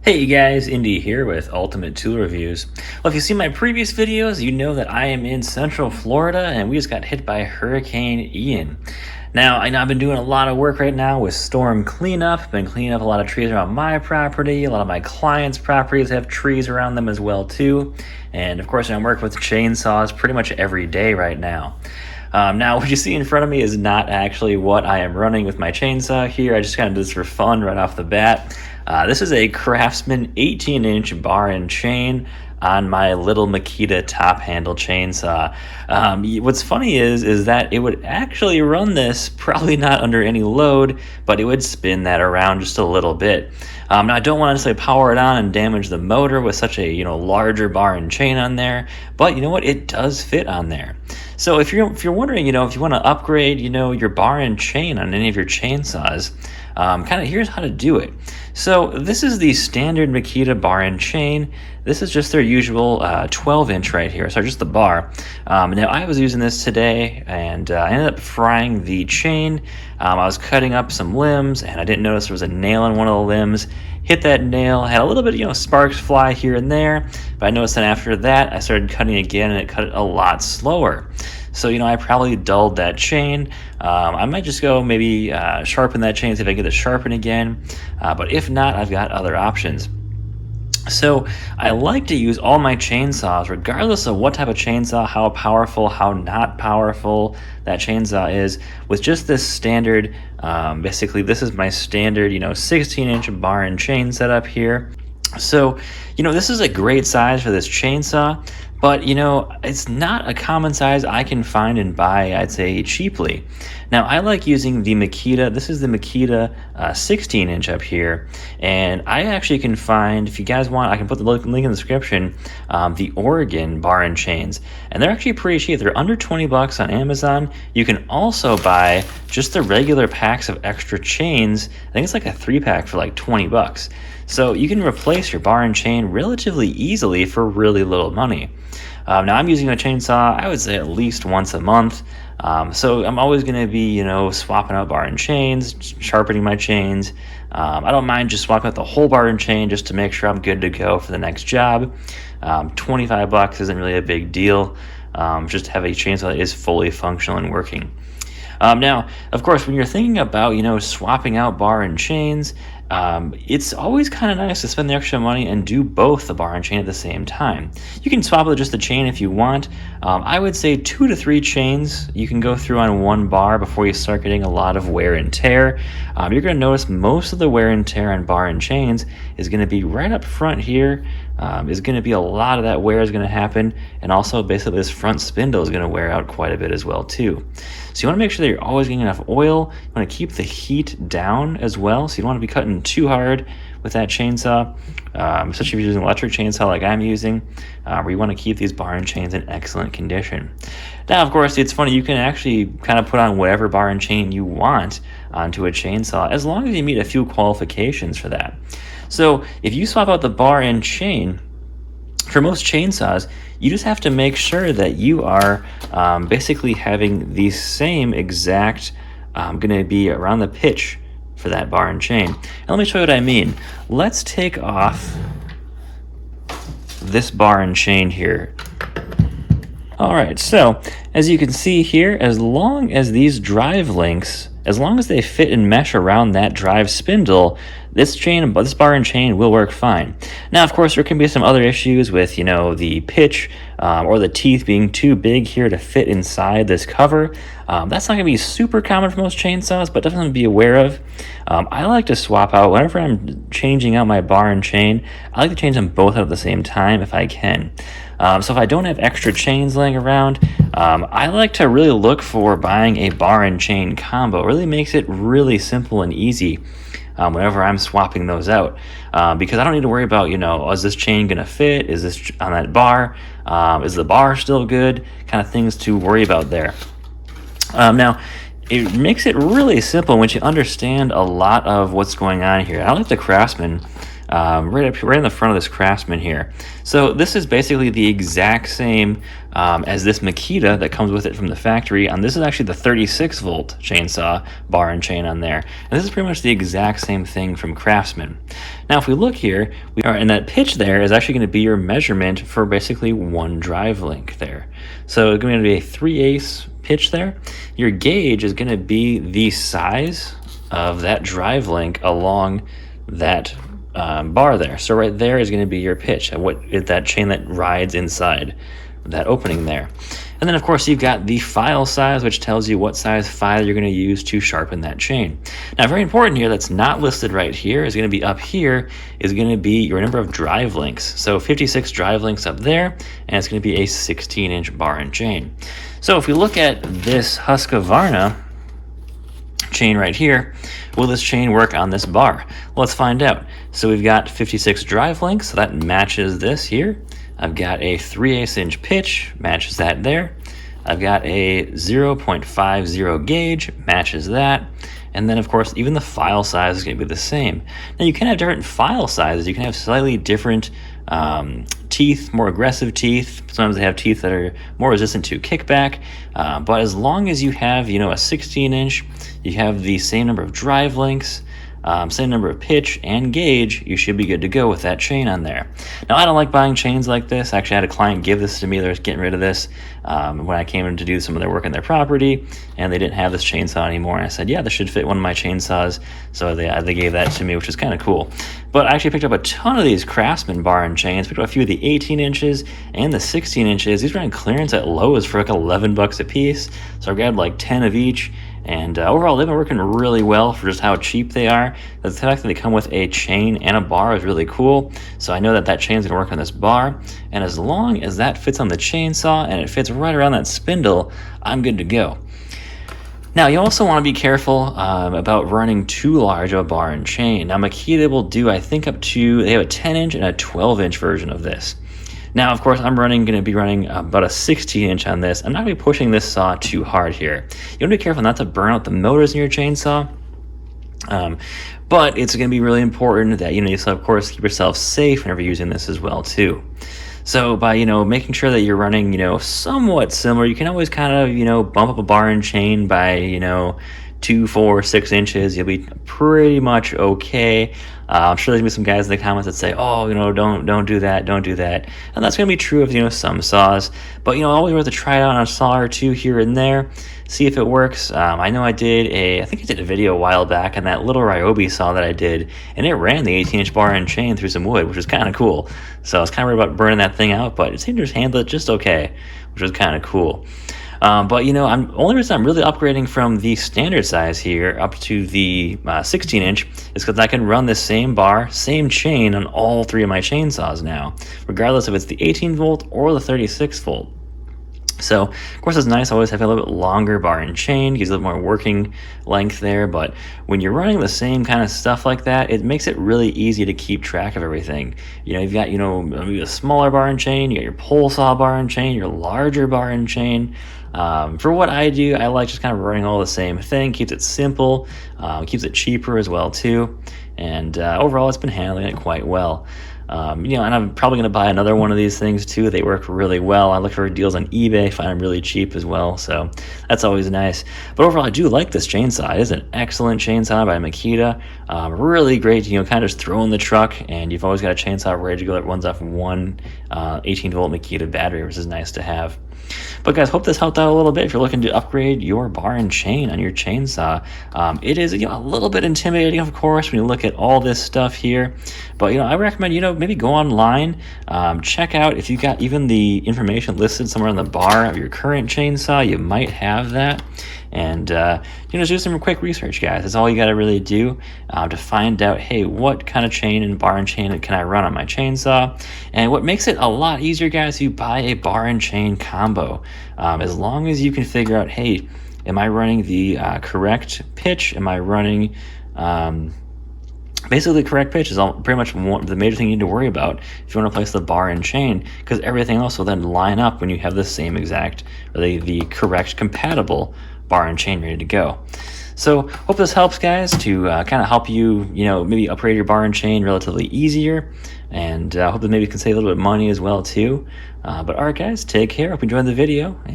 Hey guys, Indy here with Ultimate Tool Reviews. Well, if you see my previous videos, you know that I am in Central Florida and we just got hit by Hurricane Ian. Now, I know I've been doing a lot of work right now with storm cleanup. Been cleaning up a lot of trees around my property. A lot of my clients' properties have trees around them as well too. And of course, I'm working with chainsaws pretty much every day right now. Now, what you see in front of me is not actually what I am running with my chainsaw here. I just kind of did this for fun right off the bat. This is a Craftsman 18-inch bar and chain on my little Makita top handle chainsaw. What's funny is that it would actually run this probably not under any load, but it would spin that around just a little bit. Now I don't want to necessarily power it on and damage the motor with such a larger bar and chain on there, but you know what? It does fit on there. So if you're wondering, if you want to upgrade, your bar and chain on any of your chainsaws, here's how to do it. So this is the standard Makita bar and chain. This is just their usual 12-inch right here, so just the bar. Now I was using this today, and I ended up frying the chain. I was cutting up some limbs, and I didn't notice there was a nail in one of the limbs. Hit that nail, had a little bit of sparks fly here and there, but I noticed that after that I started cutting again, and it cut it a lot slower. So, I probably dulled that chain. I might just go maybe sharpen that chain, see if I can get it sharpened again. But if not, I've got other options. So I like to use all my chainsaws, regardless of what type of chainsaw, how powerful, how not powerful that chainsaw is, with just this standard, basically this is my standard, 16-inch bar and chain setup here. So, this is a great size for this chainsaw, but, it's not a common size I can find and buy, I'd say, cheaply. Now, I like using the Makita. This is the Makita 16-inch up here, and I actually can find, if you guys want, I can put the link in the description, the Oregon bar and chains, and they're actually pretty cheap. They're under 20 bucks on Amazon. You can also buy just the regular packs of extra chains. I think it's like a 3-pack for like 20 bucks. So you can replace your bar and chain relatively easily for really little money. Now I'm using a chainsaw, I would say at least once a month. So I'm always going to be, swapping out bar and chains, sharpening my chains. I don't mind just swapping out the whole bar and chain just to make sure I'm good to go for the next job. 25 bucks isn't really a big deal. Just to have a chainsaw that is fully functional and working. Now, of course, when you're thinking about, swapping out bar and chains, it's always kind of nice to spend the extra money and do both the bar and chain at the same time. You can swap with just the chain if you want. I would say 2 to 3 chains you can go through on one bar before you start getting a lot of wear and tear. You're going to notice most of the wear and tear on bar and chains is going to be right up front here. Is going to be a lot of that wear is going to happen, and also basically this front spindle is going to wear out quite a bit as well too. So you want to make sure that you're always getting enough oil. You want to keep the heat down as well, so you don't want to be cutting too hard with that chainsaw, especially if you're using an electric chainsaw like I'm using, where you want to keep these bar and chains in excellent condition. Now, of course, it's funny, you can actually kind of put on whatever bar and chain you want onto a chainsaw, as long as you meet a few qualifications for that. So if you swap out the bar and chain, for most chainsaws, you just have to make sure that you are basically having the same exact, going to be around the pitch for that bar and chain. And let me show you what I mean. Let's take off this bar and chain here. All right, so as you can see here, as long as these drive links, as long as they fit and mesh around that drive spindle, this bar and chain will work fine. Now, of course, there can be some other issues with, the pitch or the teeth being too big here to fit inside this cover. That's not going to be super common for most chainsaws, but definitely be aware of. I like to swap out, whenever I'm changing out my bar and chain, I like to change them both out at the same time if I can. So if I don't have extra chains laying around, I like to really look for buying a bar and chain combo. It really makes it really simple and easy whenever I'm swapping those out, because I don't need to worry about, is this chain going to fit? Is this on that bar? Is the bar still good? Kind of things to worry about there. Now, it makes it really simple once you understand a lot of what's going on here. I like the Craftsman right in the front of this Craftsman here. So this is basically the exact same as this Makita that comes with it from the factory. And this is actually the 36 volt chainsaw bar and chain on there. And this is pretty much the exact same thing from Craftsman. Now, if we look here, and that pitch there is actually going to be your measurement for basically one drive link there. So it's going to be a 3/8 pitch there. Your gauge is going to be the size of that drive link along that bar there. So right there is going to be your pitch, that chain that rides inside that opening there. And then of course you've got the file size, which tells you what size file you're going to use to sharpen that chain. Now, very important here, that's not listed right here, is going to be up here, is going to be your number of drive links. So 56 drive links up there, and it's going to be a 16-inch bar and chain. So if we look at this Husqvarna chain right here, will this chain work on this bar? Well, let's find out. So we've got 56 drive links, so that matches this here. I've got a 3/8 inch pitch, matches that there. I've got a 0.50 gauge, matches that. And then of course, even the file size is going to be the same. Now you can have different file sizes. You can have slightly different teeth, more aggressive teeth. Sometimes they have teeth that are more resistant to kickback. But as long as you have, a 16-inch, you have the same number of drive links, same number of pitch and gauge, you should be good to go with that chain on there. Now, I don't like buying chains like this. Actually, I had a client give this to me. They were getting rid of this when I came in to do some of their work on their property, and they didn't have this chainsaw anymore. And I said, yeah, this should fit one of my chainsaws. So they gave that to me, which is kind of cool. But I actually picked up a ton of these Craftsman bar and chains, picked up a few of the 18 inches and the 16 inches. These were on clearance at Lowe's for like $11 a piece. So I grabbed like 10 of each. And overall, they've been working really well for just how cheap they are. The fact that they come with a chain and a bar is really cool. So I know that chain is going to work on this bar. And as long as that fits on the chainsaw and it fits right around that spindle, I'm good to go. Now, you also want to be careful about running too large of a bar and chain. Now, Makita will do, I think, they have a 10-inch and a 12-inch version of this. Now, of course, I'm going to be running about a 16-inch on this. I'm not going to be pushing this saw too hard here. You want to be careful not to burn out the motors in your chainsaw. But it's going to be really important that, you still, of course, keep yourself safe whenever you're using this as well, too. So by, making sure that you're running, somewhat similar, you can always kind of, bump up a bar and chain by, 2, 4, 6 inches. You'll be pretty much okay. I'm sure there's gonna be some guys in the comments that say, "Oh, don't do that, don't do that," and that's gonna be true of some saws. But always worth to try it out on a saw or two here and there, see if it works. I know I did I think I did a video a while back on that little Ryobi saw that I did, and it ran the 18-inch bar and chain through some wood, which was kind of cool. So I was kind of worried about burning that thing out, but it seemed to just handle it just okay, which was kind of cool. But only reason I'm really upgrading from the standard size here up to the 16-inch is because I can run this same bar, same chain on all three of my chainsaws now, regardless if it's the 18 volt or the 36 volt. So, of course, it's nice always having a little bit longer bar and chain, gives a little more working length there, but when you're running the same kind of stuff like that, it makes it really easy to keep track of everything. You've got, maybe a smaller bar and chain, you got your pole saw bar and chain, your larger bar and chain. For what I do, I like just kind of running all the same thing, keeps it simple, keeps it cheaper as well, too, and overall, it's been handling it quite well. And I'm probably going to buy another one of these things too. They work really well. I look for deals on eBay, find them really cheap as well, so that's always nice. But overall, I do like this chainsaw. It is an excellent chainsaw by Makita. Really great, kind of just throw in the truck, and you've always got a chainsaw ready to go that runs off one 18-volt Makita battery, which is nice to have. But guys, hope this helped out a little bit. If you're looking to upgrade your bar and chain on your chainsaw, it is a little bit intimidating, of course, when you look at all this stuff here. But I recommend maybe go online, check out if you got even the information listed somewhere on the bar of your current chainsaw. You might have that. And just do some quick research, guys. That's all you got to really do to find out, hey, what kind of chain and bar and chain can I run on my chainsaw? And what makes it a lot easier, guys, you buy a bar and chain combo. As long as you can figure out, hey, am I running the correct pitch? Am I running basically the correct pitch is pretty much the major thing you need to worry about if you want to place the bar and chain, because everything else will then line up when you have the same exact, or the correct compatible bar and chain ready to go. So hope this helps, guys, to kind of help you, maybe upgrade your bar and chain relatively easier. And hope that maybe you can save a little bit of money as well, too. But all right, guys, take care. Hope you enjoyed the video.